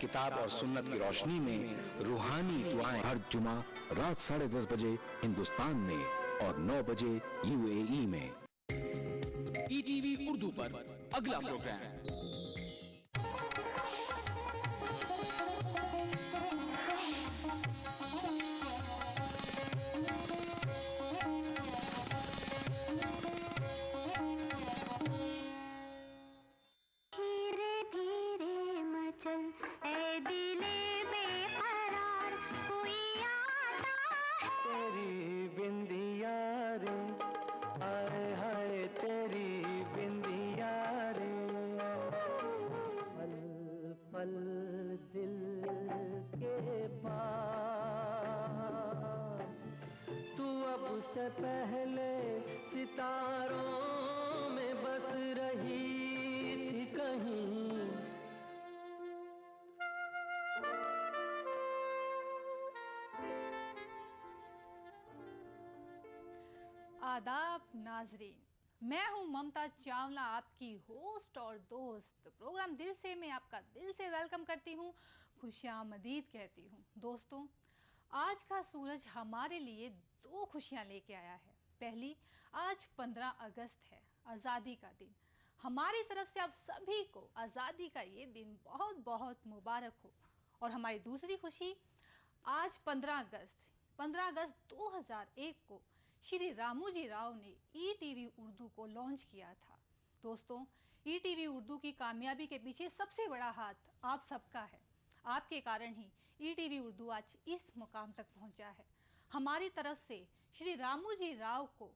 किताब और सुन्नत की रोशनी में रूहानी दुआएं हर जुमा रात 10:30 बजे हिंदुस्तान में और 9 बजे यूएई में। ईटीवी उर्दू पर अगला प्रोग्राम। पहले सितारों में बस रही थी कहीं। आदाब नाजरीन, मैं हूं ममता चावला, आपकी होस्ट और दोस्त। प्रोग्राम दिल से मैं आपका दिल से वेलकम करती हूं, खुशामदीद कहती हूं। दोस्तों, आज का सूरज हमारे लिए दो खुशियां लेके आया है। पहली, आज 15 अगस्त है, आज़ादी का दिन। हमारी तरफ से आप सभी को आज़ादी का ये दिन बहुत बहुत मुबारक हो। और हमारी दूसरी खुशी, आज 15 अगस्त 2001 को श्री रामोजी राव ने ईटीवी उर्दू को लॉन्च किया था। दोस्तों, ईटीवी उर्दू की कामयाबी के पीछे सबसे बड़ा हाथ आप सबका है। आपके कारण ही ईटीवी उर्दू आज इस मुकाम तक पहुंचा है। हमारी तरफ से श्री रामोजी राव को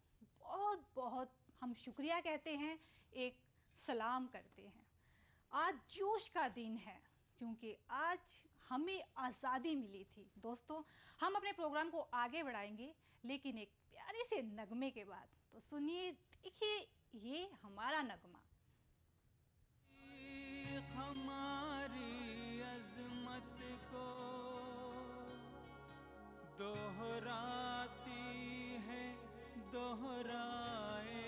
बहुत बहुत हम शुक्रिया कहते हैं, एक सलाम करते हैं। आज जोश का दिन है क्योंकि आज हमें आज़ादी मिली थी। दोस्तों, हम अपने प्रोग्राम को आगे बढ़ाएंगे लेकिन एक प्यारे से नगमे के बाद। तो सुनिए, देखिए ये हमारा नगमा। हमारी अज़मत को दोहराती है, दोहराएगी।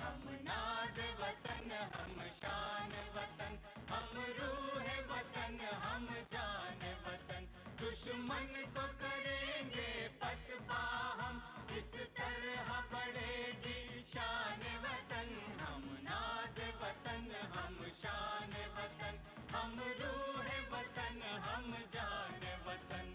हम नाज़ वतन, हम शान वतन, हम रूह वतन, हम जान वतन। दुश्मन को करेंगे पसपा हम, इस तरह बढ़ेगी शान वतन। हम नाज़ वतन, हम शान वतन, हम रूह वतन, हम जान वतन।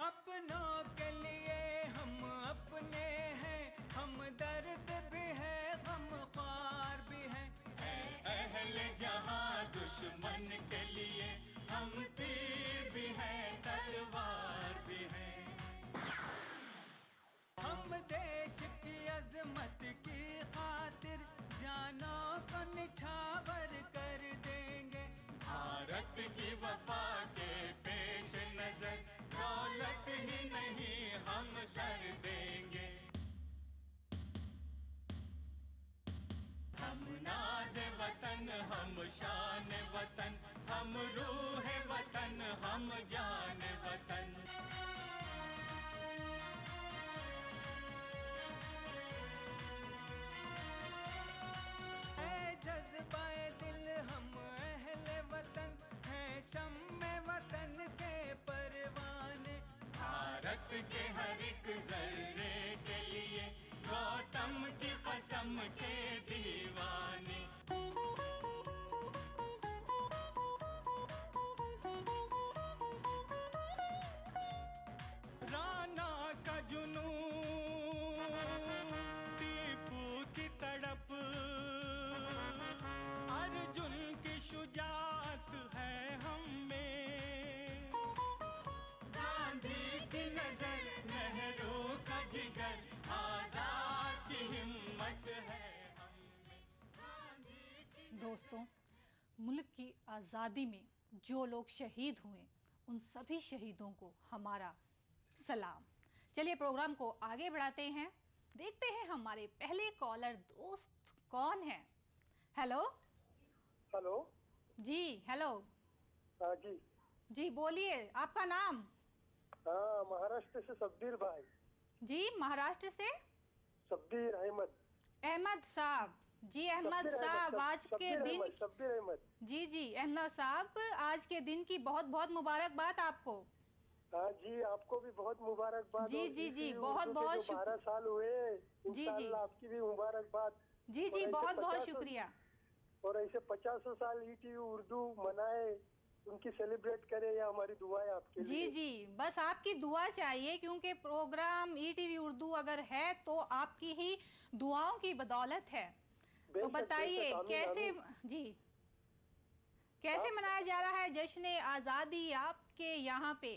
अपनों के लिए हम अपने हैं, हम दर्द भी है, हम ख्वार भी हैं। अहले जहां दुश्मन के लिए हम तीर भी हैं, तलवार भी हैं। हम देश की अजमत की खातिर जानों को निछावर कर देंगे। भारत की वफा के पेश नजर दौलत ही नहीं हम सर देंगे। हम नाज़ वतन, हम शान वतन, हम रूह वतन, हम जान वतन। ऐ जज्बाए दिल हम अहले वतन हैं, शम्मे वतन के परवाने। भारत के हर एक जर्रे के लिए गौतम की कसम के दीवाने। राना का जुनून, टीपू की तड़प, अर्जुन की शुजाअत है हम में। मुल्क की आज़ादी में जो लोग शहीद हुए, उन सभी शहीदों को हमारा सलाम। चलिए प्रोग्राम को आगे बढ़ाते हैं, देखते हैं हमारे पहले कॉलर दोस्त कौन है। हेलो। हेलो। जी हेलो। हाँ जी। जी बोलिए, आपका नाम? हाँ, महाराष्ट्र से शब्बीर भाई। जी महाराष्ट्र से शब्बीर अहमद। अहमद साहब। जी अहमद साहब, आज के दिन शब्बीर अहमद। जी अहमद साहब, आज के दिन की बहुत बहुत मुबारकबाद आपको। हाँ जी, आपको भी बहुत मुबारकबाद। जी बहुत बहुत 12 साल हुए। जी आपकी भी मुबारकबाद। जी बहुत बहुत शुक्रिया। और ऐसे 50 साल ईटीवी उर्दू मनाए, उनकी सेलिब्रेट करे, या हमारी दुआ है आपके लिए। जी बस आपकी दुआ चाहिए, क्योंकि प्रोग्राम ईटीवी उर्दू अगर है तो आपकी ही दुआओं की बदौलत है। तो बताइए कैसे कैसे मनाया जा रहा है जश्न आज़ादी आपके यहाँ पे?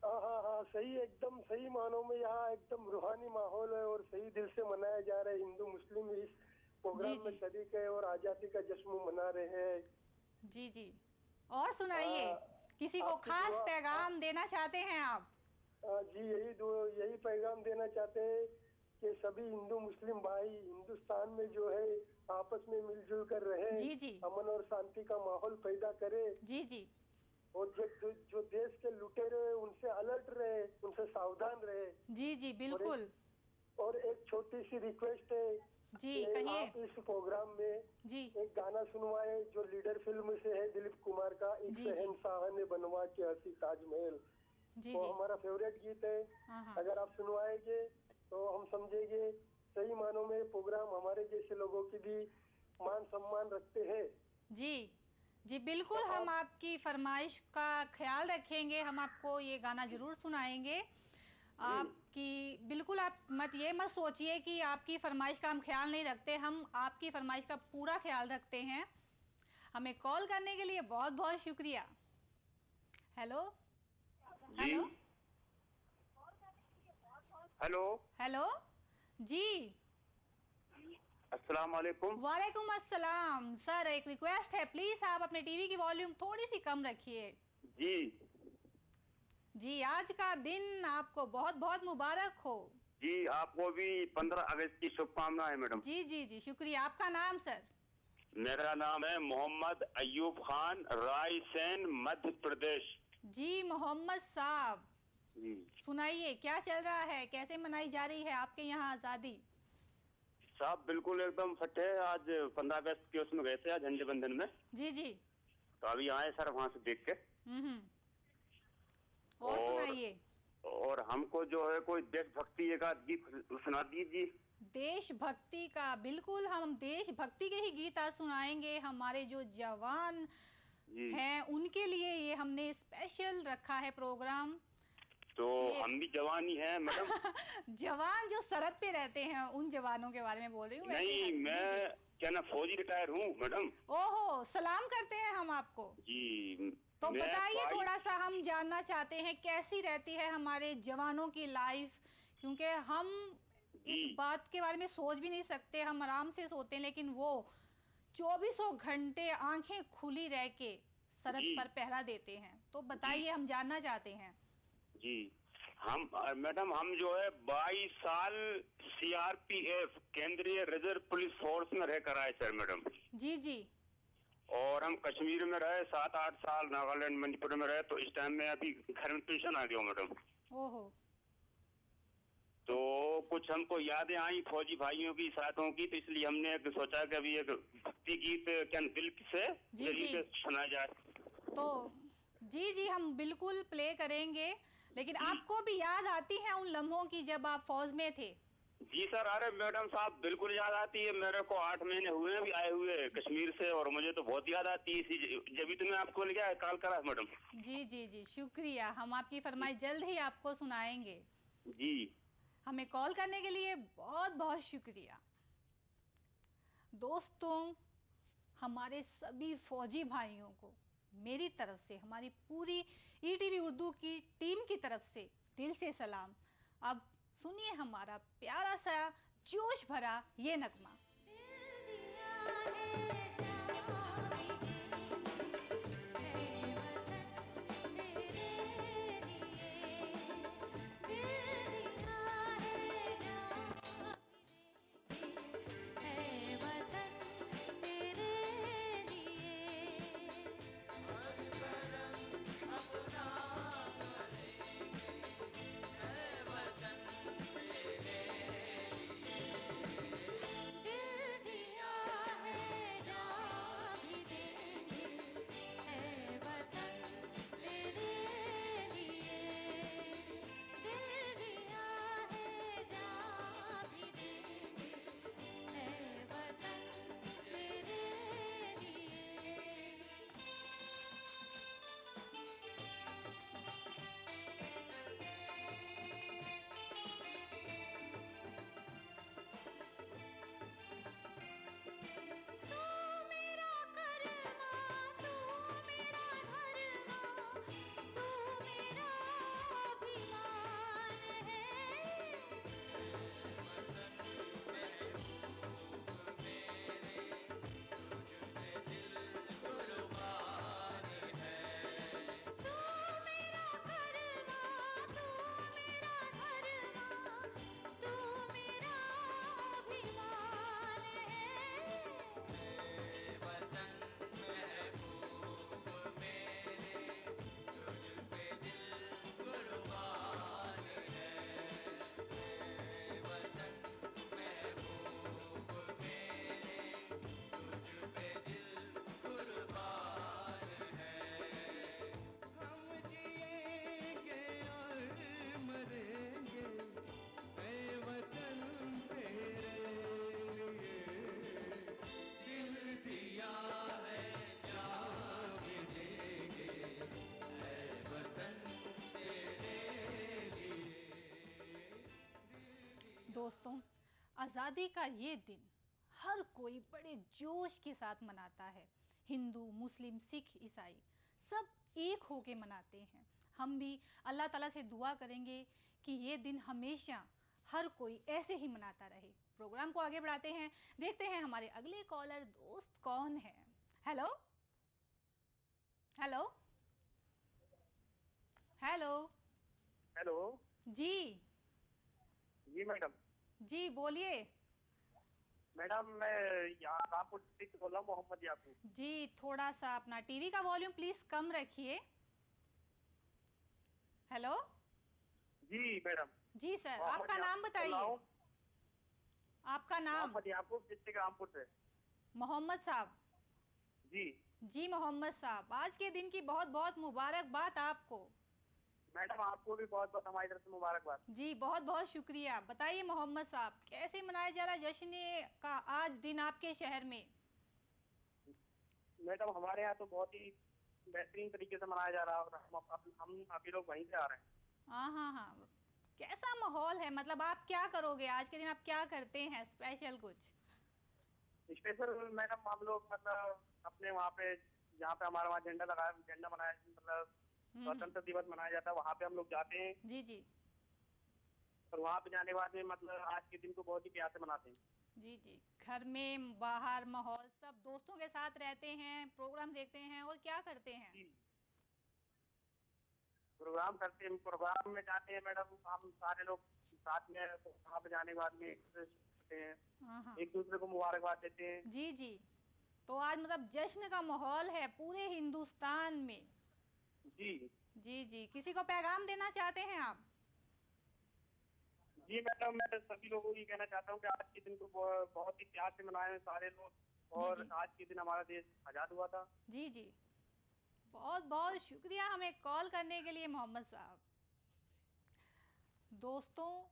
हाँ, सही, एकदम सही मानों में यहाँ एकदम रूहानी माहौल है और सही दिल से मनाया जा रहा है। हिंदू मुस्लिम इस प्रोग्राम में शरीक है और आज़ादी का जश्न मना रहे हैं। जी और सुनाइए, किसी को खास पैगाम देना चाहते हैं आप? जी यही पैगाम देना चाहते हैं कि सभी हिंदू मुस्लिम भाई हिंदुस्तान में जो है आपस में मिलजुल कर रहे, अमन और शांति का माहौल पैदा करे। जी और जो देश के लुटेरे उनसे अलर्ट रहे, उनसे सावधान रहे। जी बिल्कुल। और एक छोटी सी रिक्वेस्ट है जी, कहिए। आप इस प्रोग्राम में एक गाना सुनवाए जो लीडर फिल्म से है, दिलीप कुमार का, एक शहंशाह ने बनवा के हंसी ताजमहल। तो हमारा फेवरेट गीत है। अगर आप सुनवाएंगे तो हम समझेंगे सही मानों में प्रोग्राम हमारे जैसे लोगों की भी मान सम्मान रखते हैं। जी बिल्कुल, हम आपकी फरमाइश का ख्याल रखेंगे, हम आपको ये गाना जरूर सुनाएंगे। आपकी बिल्कुल, आप मत सोचिए कि आपकी फरमाइश का हम ख्याल नहीं रखते, हम आपकी फरमाइश का पूरा ख्याल रखते हैं। हमें कॉल करने के लिए बहुत बहुत शुक्रिया। हेलो हेलो जी, अस्सलाम वालेकुम। वालेकुम अस्सलाम। सर एक रिक्वेस्ट है, प्लीज आप अपने टीवी की वॉल्यूम थोड़ी सी कम रखिए। जी आज का दिन आपको बहुत बहुत मुबारक हो। जी आपको भी 15 अगस्त की शुभकामनाएं मैडम। जी शुक्रिया। आपका नाम सर? मेरा नाम है मोहम्मद अयूब खान, रायसेन, मध्य प्रदेश। जी मोहम्मद साहब, सुनाइए क्या चल रहा है, कैसे मनाई जा रही है आपके यहाँ आजादी? साहब बिल्कुल एकदम फट है। आज 15 अगस्त के उसमें गए थे, आज झंडे बंधन में। जी तो अभी आए सर वहाँ से देख के। और सुनाइए। और हमको जो है कोई देशभक्ति का गीत सुना दीजिए। देशभक्ति का? बिल्कुल, हम देशभक्ति के ही गीत आज सुनाएंगे। हमारे जो जवान हैं उनके लिए ये हमने स्पेशल रखा है प्रोग्राम। तो हम भी जवान ही हैं मैडम। जवान जो सरहद पे रहते हैं उन जवानों के बारे में बोल रही हूँ। नहीं, मैं क्या ना फौजी रिटायर हूँ मैडम। ओहो, सलाम करते हैं हम आपको। जी तो बताइए, थोड़ा सा हम जानना चाहते हैं कैसी रहती है हमारे जवानों की लाइफ, क्योंकि हम इस बात के बारे में सोच भी नहीं सकते। हम आराम से सोते हैं, लेकिन वो 24 घंटे आंखें खुली रह के सरहद पर पहरा देते हैं। तो बताइए, हम जानना चाहते हैं। जी हम मैडम, हम जो है 22 साल सीआरपीएफ केंद्रीय रिजर्व पुलिस फोर्स में रह कर आए सर मैडम। जी और हम कश्मीर में रहे 7-8 साल, नागालैंड मणिपुर में रहे। तो इस टाइम में अभी घर में पेंशन आ गया मैडम। ओहो। तो कुछ हमको यादें आई फौजी भाइयों की, साथों की, तो इसलिए हमने सोचा कि अभी एक भक्ति गीत क्या दिल से सुना जाए। तो जी हम बिल्कुल प्ले करेंगे, लेकिन आपको भी याद आती है उन लम्हों की जब आप फौज में थे? जी सर, अरे मैडम साहब बिल्कुल याद आती है। मेरे को 8 महीने हुए अभी आए हुए कश्मीर से, और मुझे तो बहुत याद आती है। जब तो मैं आपको लेके कॉल करा मैडम। जी शुक्रिया। हम आपकी फरमाइश जल्द ही आपको सुनाएंगे। जी हमें कॉल करने के लिए बहुत बहुत शुक्रिया। दोस्तों, हमारे सभी फौजी भाइयों को मेरी तरफ से, हमारी पूरी ईटीवी उर्दू की टीम की तरफ से दिल से सलाम। अब सुनिए हमारा प्यारा सा जोश भरा ये नगमा। दोस्तों, आज़ादी का ये दिन हर कोई बड़े जोश के साथ मनाता है। हिंदू, मुस्लिम, सिख, ईसाई सब एक होके मनाते हैं। हम भी अल्लाह ताला से दुआ करेंगे कि ये दिन हमेशा हर कोई ऐसे ही मनाता रहे। प्रोग्राम को आगे बढ़ाते हैं, देखते हैं हमारे अगले कॉलर दोस्त कौन है। हेलो हेलो हेलो हेलो जी जी मैडम। जी बोलिए। मैडम मैं यहाँ रामपुर डिस्ट्रिक्ट से बोल रहा हूँ, मोहम्मद याकूब। जी थोड़ा सा अपना टीवी का वॉल्यूम प्लीज कम रखिए। हेलो जी मैडम। जी सर, आपका नाम बताइए। आपका नाम? मोहम्मद याकूब, डिस्ट्रिक्ट रामपुर से। मोहम्मद साहब। जी जी मोहम्मद साहब, आज के दिन की बहुत बहुत मुबारकबाद आपको। मैडम आपको भी बहुत बहुत हमारी तरफ से मुबारकबाद। जी बहुत बहुत शुक्रिया। बताइए मोहम्मद साहब, कैसे मनाया जा रहा है जश्न का आज दिन आपके शहर में? मैडम हमारे यहाँ तो बहुत ही बेहतरीन तरीके से मनाया जा रहा है और हम अभी लोग वहीं से आ रहे हैं। हाँ, कैसा माहौल है? मतलब आप क्या करोगे आज के दिन, आप क्या करते हैं स्पेशल कुछ? स्पेशल मैडम हम लोग मतलब अपने वहाँ पे जहाँ पे हमारा वहाँ झंडा बनाया, मतलब स्वतंत्रता दिवस मनाया जाता है, वहाँ पे हम लोग जाते हैं। जी जी। और वहाँ पे जाने के बाद में मतलब आज के दिन को बहुत ही प्यार से मनाते हैं। जी जी। घर में बाहर माहौल सब दोस्तों के साथ रहते हैं, प्रोग्राम देखते हैं और क्या करते हैं? प्रोग्राम करते हैं, प्रोग्राम में जाते हैं मैडम, हम सारे लोग साथ में वहाँ पे जाने के बाद में एक दूसरे को मुबारकबाद देते हैं। जी जी। तो आज मतलब जश्न का माहौल है पूरे हिंदुस्तान में। जी जी जी। किसी को पैगाम देना चाहते हैं आप? जी मैडम, मैं सभी लोगों को ये कहना चाहता हूँ कि आज के दिन को बहुत ही प्यार से मनाए सारे लोग, और आज के दिन हमारा देश आजाद हुआ था। जी जी। बहुत बहुत शुक्रिया हमें कॉल करने के लिए मोहम्मद साहब। दोस्तों,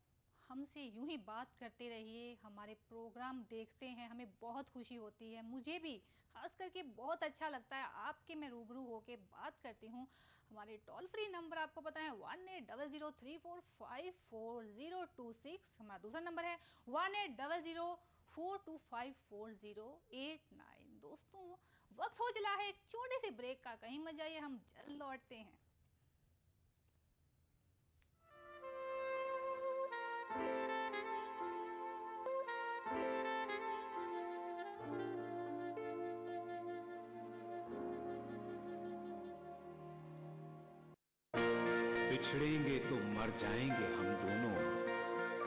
हमसे यूं ही बात करते रहिए, हमारे प्रोग्राम देखते हैं, हमें बहुत खुशी होती है। मुझे भी खास करके बहुत अच्छा लगता है आपके मैं रूबरू होके बात करती हूँ। हमारे टोल फ्री नंबर आपको पता है 180034544026। हमारा दूसरा नंबर है 180042544089। दोस्तों, वक्त हो चला है एक छोटे से ब्रेक का, कहीं मत जाइए, हम जल्द लौटते हैं। बिछड़ेंगे तो मर जाएंगे हम दोनों,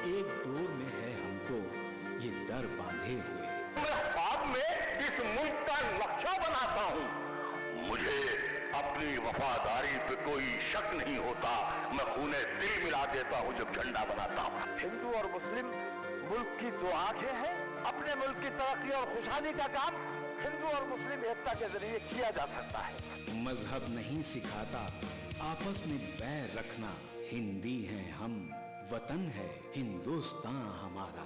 एक डोर में है हमको ये दर बांधे हुए। मैं ख्वाब में इस मुल्क का नक्शा बनाता हूँ, मुझे अपनी वफादारी पे कोई शक नहीं होता। मैं खूने दिल मिला देता हूँ जब झंडा बनाता हूँ। हिंदू और मुस्लिम मुल्क की दो आंखें हैं। अपने मुल्क की तरक्की और खुशहाली का काम हिंदू और मुस्लिम एकता के जरिए किया जा सकता है। मजहब नहीं सिखाता आपस में बैर रखना। हिंदी हैं हम, वतन है हिंदुस्तान हमारा।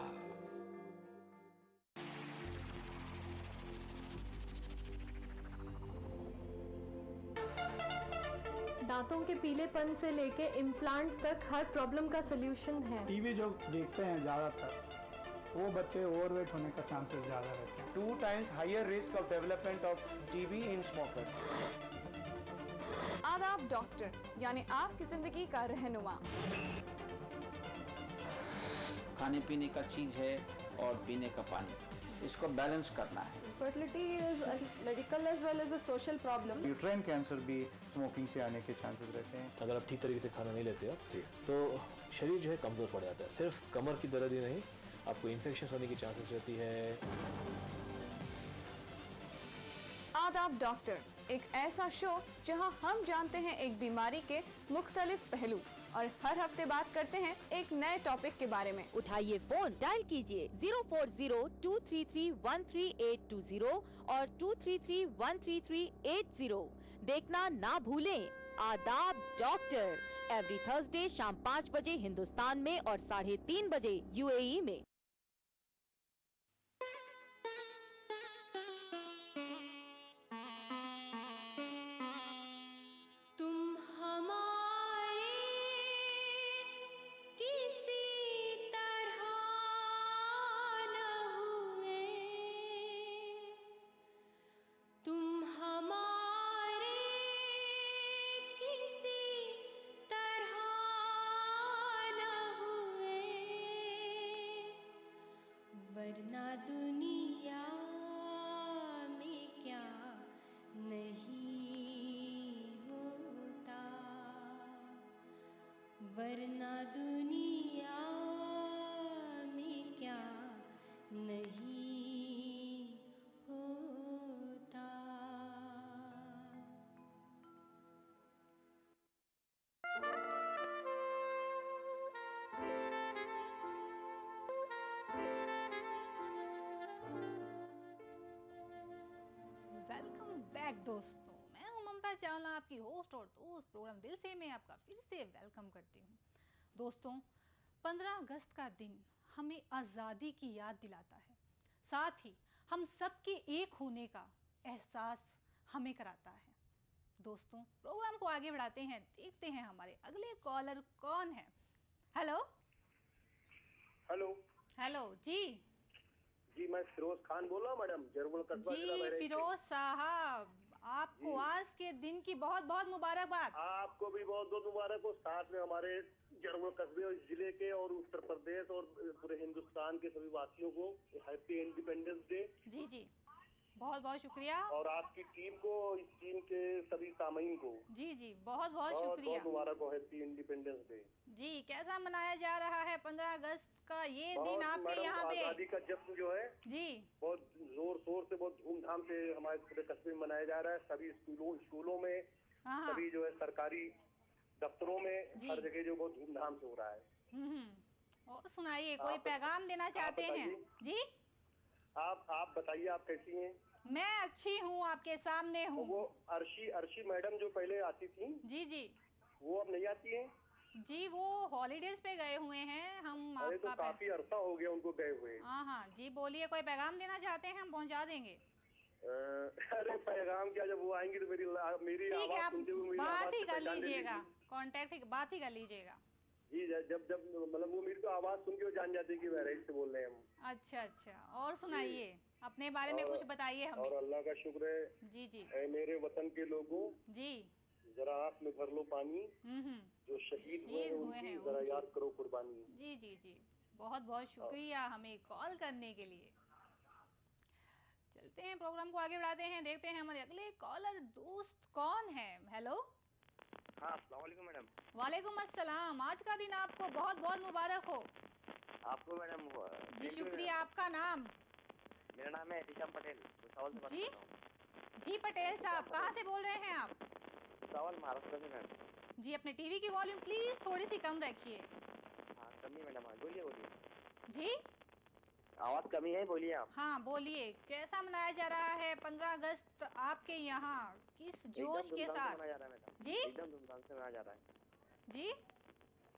दांतों के पीलेपन से लेके इम्प्लांट तक हर प्रॉब्लम का सलूशन है। टीवी जो देखते हैं ज्यादातर वो बच्चे ओवरवेट होने का चांसेस ज्यादा रहते हैं। 2 times higher risk of development of TB in smokers. आदाब डॉक्टर, यानी आपकी जिंदगी का रहनुमा। खाने पीने का चीज है और पीने का पानी, इसको बैलेंस करना है। Fertility is medical as well as a social problem. Uterine cancer भी स्मोकिंग से आने के चांसेस रहते हैं। अगर आप ठीक तरीके से खाना नहीं लेते हो तो शरीर जो है कमजोर पड़ जाता है। सिर्फ कमर की दर्द ही नहीं, आपको इन्फेक्शन होने की चांसेस रहती है। आदाब डॉक्टर, एक ऐसा शो जहां हम जानते हैं एक बीमारी के मुख्तलिफ पहलू और हर हफ्ते बात करते हैं एक नए टॉपिक के बारे में। उठाइए फोन, डायल कीजिए 04023313820 और 233-133-80। देखना ना भूलें आदाब डॉक्टर, एवरी थर्सडे शाम 5 बजे हिंदुस्तान में और 3:30 बजे यूएई में। वरना दुनिया में क्या नहीं होता। वेलकम बैक दोस्तों, मैं हूं ममता चावला, आपकी होस्ट और दोस्त। प्रोग्राम दिल से मैं आपका फिर से वेलकम करती हूं। दोस्तों, 15 अगस्त का दिन हमें आज़ादी की याद दिलाता है, साथ ही हम सबके एक होने का एहसास हमें कराता है। दोस्तों, प्रोग्राम को आगे बढ़ाते हैं, देखते हैं हमारे अगले कॉलर कौन है। हेलो हेलो हेलो जी जी, मैं फिरोज खान बोल रहा हूँ मैडम, जरमुल कस्बा जिला जी। बहराइच से। फिरोज साहब, आपको जी। आज के दिन की बहुत बहुत मुबारकबाद। आपको भी बहुत बहुत मुबारक हो, साथ में हमारे जरमुल कस्बे और जिले के और उत्तर प्रदेश और पूरे हिंदुस्तान के सभी वासियों को हैप्पी इंडिपेंडेंस डे। जी जी, बहुत बहुत शुक्रिया। और आपकी टीम को, इस टीम के सभी सामीन को जी जी, बहुत बहुत बहुत शुक्रिया। बहुत मुबारक हो, हैप्पी इंडिपेंडेंस डे। जी, कैसा मनाया जा रहा है 15 अगस्त का ये दिन बहुत आपके मैडम, यहाँ पे? आजादी का जश्न जो है जी बहुत जोर शोर से, बहुत धूमधाम से हमारे पूरे कस्बे में मनाया जा रहा है। सभी स्कूलों में, हाँ। सभी जो है सरकारी दफ्तरों में, जी। हर जगह जो बहुत धूमधाम से हो रहा है। और सुनाइए, कोई पैगाम देना चाहते हैं? जी, आप बताइए, आप कैसी हैं? मैं अच्छी हूँ, आपके सामने हूँ। वो अर्शी मैडम जो पहले आती थी, जी जी, वो अब नहीं आती हैं? जी वो हॉलीडेज पे गए हुए हैं। हम अरे तो आपका काफी अरसा हो गया उनको गए हुए। हाँ हाँ जी, बोलिए, कोई पैगाम देना चाहते हैं? हम पहुँचा देंगे। अरे पैगाम क्या, जब वो आएंगी तो मेरी ठीक है, आवाज आप सुनते हुए मेरी बात आवाज ही से कर पहचान ले लीजिएगा, लीजिए। कांटेक्ट बात ही कर लीजिएगा। जी, जब जब मतलब वो मेरी तो आवाज सुन के वो जान जाते कि बहराइच से बोल रहे हैं हम। अच्छा अच्छा, और सुनाइए, अपने बारे में कुछ बताइए हमें। और अल्लाह का शुक्र है। जी जी, ऐ मेरे वतन के लोगों, जी जरा आँख में भर लो पानी, जो शहीद हुए हैं उनकी जरा याद करो कुर्बानी। जी जी जी, बहुत बहुत शुक्रिया हमें कॉल करने के लिए। चलते हैं, प्रोग्राम को आगे बढ़ाते हैं, देखते हैं हमारे अगले कॉलर दोस्त कौन है। हेलो, हाँ, अस्सलाम वालेकुम मैडम। वालेकुम अस्सलाम। आज का दिन आपको बहुत बहुत मुबारक हो। आपको मैडम जी शुक्रिया। आपका नाम? मेरा नाम है एहतिशाम पटेल, भुसावल से बात जी कर रहा हूँ। जी पटेल साहब, कहाँ से बोल रहे हैं आप? भुसावल, महाराष्ट्र से मैडम। जी, अपने टीवी की वॉल्यूम प्लीज थोड़ी सी कम रखिए। हाँ, कमी है मैडम, बोलिए बोलिए। जी, आवाज कमी है, बोलिए आप। हाँ बोलिए, कैसा मनाया जा रहा है 15 अगस्त आपके यहाँ, किस जोश के साथ? मनाया जा रहा है मैडम जी, एकदम धूमधाम से मनाया जा रहा है। जी,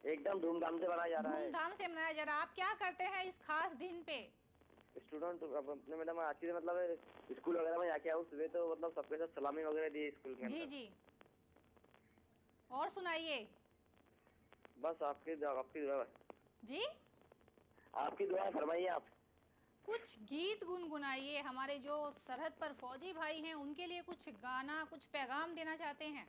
एकदम धूमधाम से मनाया जा रहा है। धूमधाम से मनाया जा रहा है। आप क्या करते हैं इस खास दिन पे? स्टूडेंट अपने मैडम आज ही मतलब स्कूल वगैरह में जाके आऊँ, सुबह तो मतलब सबके साथ सलामी वगैरह दी स्कूल के जी अंदर। जी, और सुनाइए। बस आपकी दुआ। जी, आपकी दुआ फरमाइए आप। कुछ गीत गुनगुनाइए, हमारे जो सरहद पर फौजी भाई हैं उनके लिए कुछ गाना, कुछ पैगाम देना चाहते हैं?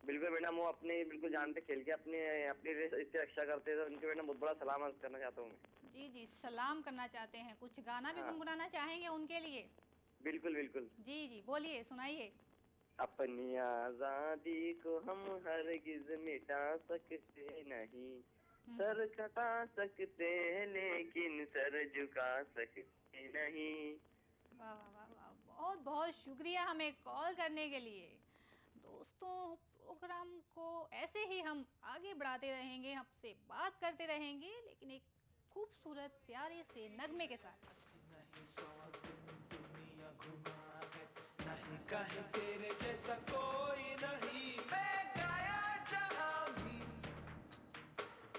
बिल्कुल मैडम, वो अपने बिल्कुल जानते खेल के अपनी अपनी इससे रक्षा करते हैं, तो उनके मैडम बहुत बड़ा सलाम अर्ज करना चाहता हूँ मैं। जी जी, सलाम करना चाहते हैं, कुछ गाना भी हाँ। गुनगुनाना चाहेंगे उनके लिए? बिल्कुल बिल्कुल। जी जी, बोलिए, सुनाइए। अपनी आजादी को हम हरगिज मिटा सकते नहीं, सर कटा सकते हैं लेकिन सर झुका सकते नहीं। वाह वाह वाह वाह, बहुत बहुत शुक्रिया हमें कॉल करने के लिए। दोस्तों, प्रोग्राम को ऐसे ही हम आगे बढ़ाते रहेंगे, आपसे बात करते रहेंगे, लेकिन एक खूबसूरत प्यारे से नगमे के साथ। नहीं कहीं तेरे जैसा कोई नहीं, मैं गाया जहां भी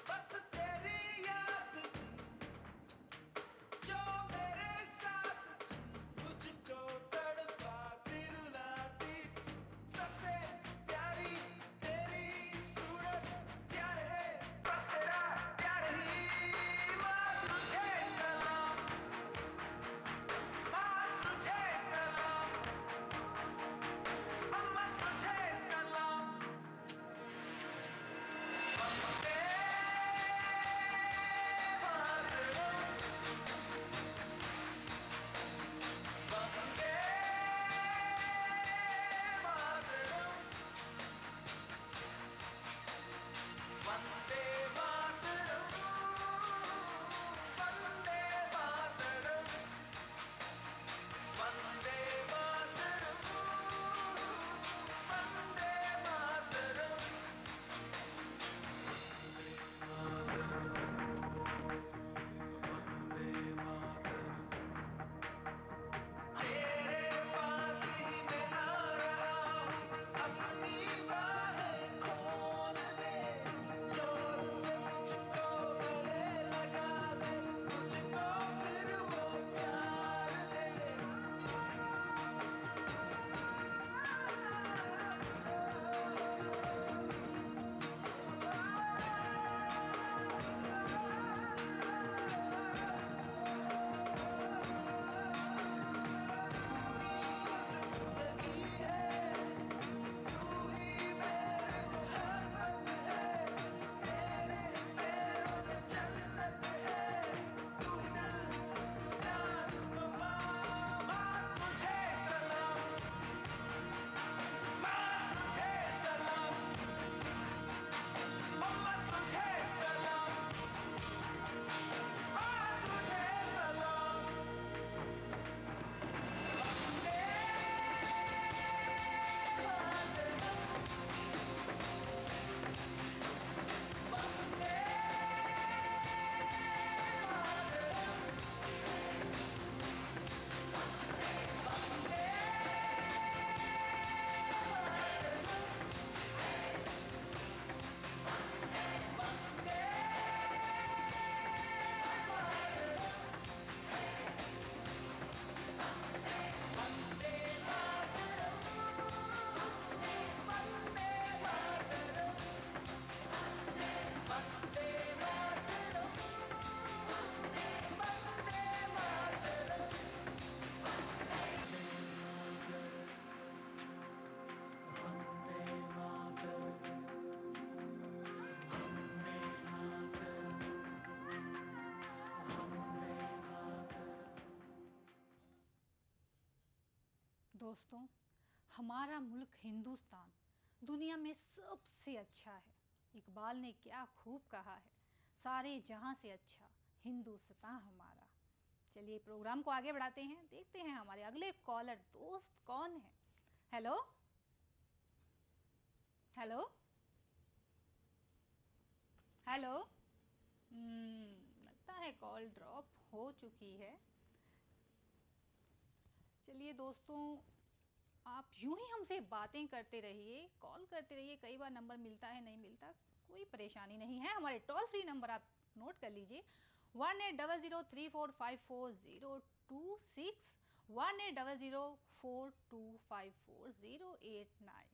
बस तेरी याद थी, जो मेरे साथ थी, मुझको तड़पाती रुलाती, सबसे प्यारी तेरी सूरत, प्यार है बस तेरा प्यार ही। माँ तुझे सलाम, माँ तुझे सलाम, अम्मा तुझे सलाम, दोस्तों, हमारा मुल्क हिंदुस्तान दुनिया में सबसे अच्छा है। इकबाल ने क्या खूब कहा है, सारे जहां से अच्छा हिंदुस्तान हमारा। चलिए प्रोग्राम को आगे बढ़ाते हैं, देखते हैं हमारे अगले कॉलर दोस्त कौन है। हेलो हेलो हेलो, लगता है कॉल ड्रॉप हो चुकी है। चलिए दोस्तों, आप यूं ही हमसे बातें करते रहिए, कॉल करते रहिए। कई बार नंबर मिलता है, नहीं मिलता, कोई परेशानी नहीं है। हमारे टोल फ्री नंबर आप नोट कर लीजिए 180034540226, 1800425408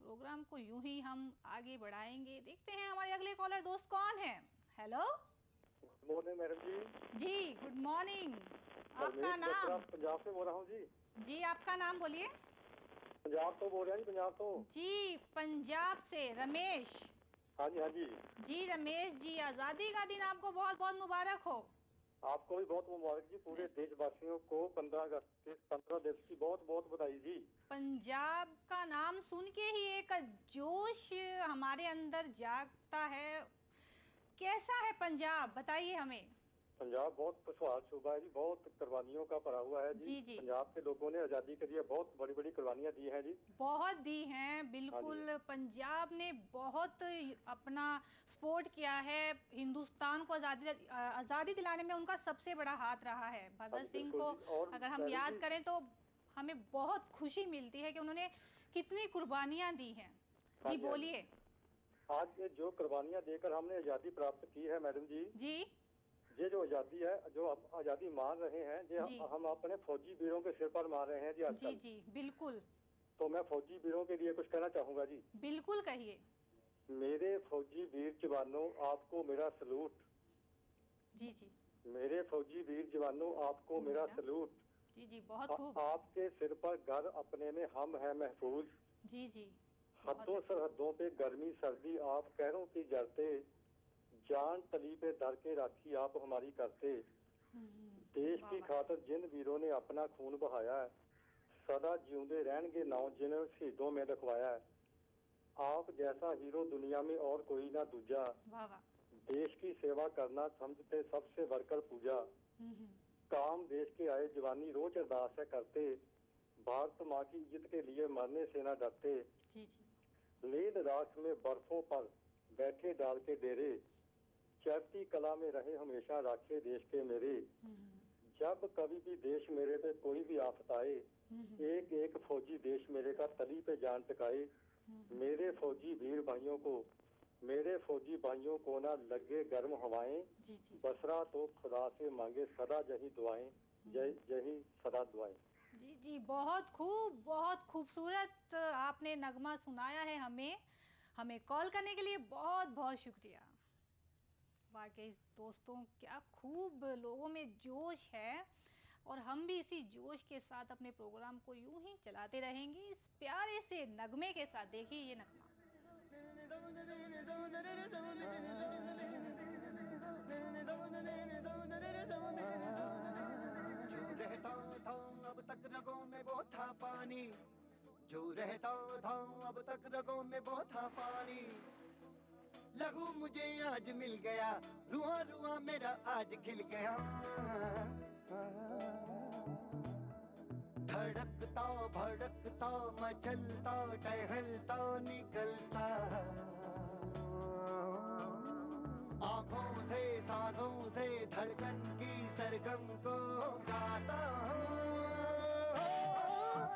प्रोग्राम को यूं ही हम आगे बढ़ाएंगे। देखते हैं हमारे अगले कॉलर दोस्त कौन है। हेलो, गुड मॉर्निंग मैडम जी। जी गुड मॉर्निंग। आपका नाम? पंजाब से बोल रहा हूँ जी। जी आपका नाम बोलिए। पंजाब तो बोल रहे हैं जी, पंजाब तो। जी पंजाब से रमेश। हाँ जी हाँ जी। जी रमेश जी, आज़ादी का दिन आपको बहुत बहुत मुबारक हो। आपको भी बहुत मुबारक जी। पूरे देशवासियों को 15 अगस्त के 15 दिवस की बहुत बहुत बधाई जी। पंजाब का नाम सुन के ही एक जोश हमारे अंदर जागता है। कैसा है पंजाब, बताइए हमें। पंजाब बहुत खुशहाल सूबा है जी, बहुत कुर्बानियों का भरा हुआ है जी। जी। पंजाब के लोगों ने आज़ादी के लिए बहुत बड़ी बड़ी कुर्बानियाँ दी हैं जी। बहुत दी हैं, बिल्कुल। पंजाब ने बहुत अपना सपोर्ट किया है हिंदुस्तान को। आज़ादी दिलाने में उनका सबसे बड़ा हाथ रहा है। भगत सिंह को अगर हम याद करें तो हमें बहुत खुशी मिलती है कि उन्होंने कितनी कुर्बानियाँ दी हैं। जी बोलिए। आज ये जो कुर्बानियाँ देकर हमने आज़ादी प्राप्त की है मैडम जी, ये जो आज़ादी है, जो हम आज़ादी मान रहे हैं, ये हम अपने फौजी वीरों के सिर पर मान रहे हैं जी आजकल। जी बिल्कुल। तो मैं फौजी वीरों के लिए कुछ कहना चाहूँगा जी। बिल्कुल कहिए। मेरे फौजी वीर जवानों, आपको मेरा सलूट। जी। मेरे फौजी वीर जवानों, आपको मेरा सलूट। जी बहुत खूब। आपके सिर पर घर, अपने में हम हैं महफूज। जी। हदों सरहदों पे गर्मी सर्दी, आप कहरों की जरते, जान तली पे धर के राखी आप हमारी करते। देश की खातिर जिन वीरों ने अपना खून बहाया है, सदा जिਉਂਦੇ रहनगे नाव जिन्हें शहीदों में लिखवाया है। आप जैसा हीरो दुनिया में और कोई ना दूजा। देश की सेवा करना समझते सबसे बढ़कर पूजा। काम देश के आए जवानी रोज अरदास है करते, भारत माँ की इज्जत के लिए मरने से ना डरते। नींद राख में बर्फों पर बैठे डाल के डेरे, चढ़ती कला में रहे हमेशा राखे देश के मेरे। जब कभी भी देश मेरे पे कोई भी आफत आए, एक एक फौजी देश मेरे का तली पे जान टिकाए। मेरे फौजी वीर भाइयों को, मेरे फौजी भाइयों को ना लगे गर्म हवाएं, बसरा तो खुदा से मांगे सदा यही दुआएं, यही सदा दुआएं। जी बहुत खूब, बहुत खूबसूरत आपने नगमा सुनाया है हमें कॉल करने के लिए बहुत बहुत शुक्रिया। वाकई दोस्तों, क्या खूब लोगों में जोश है और हम भी इसी जोश के साथ अपने प्रोग्राम को यूं ही चलाते रहेंगे इस प्यारे से नगमे के साथ। देखिए ये नगमा। जो रहता था अब तक रगों में वो था पानी, जो रहता था अब तक रगों में वो था पानी। लहू मुझे आज मिल गया, रुआ रुआ मेरा आज खिल गया। धड़कता भड़कता मचलता टहलता निकलता, आँखों से सांसों से धड़कन की सरगम को गाता।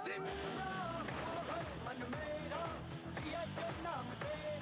जिंदा हो मन मेरा, लिया जो नाम तेरा।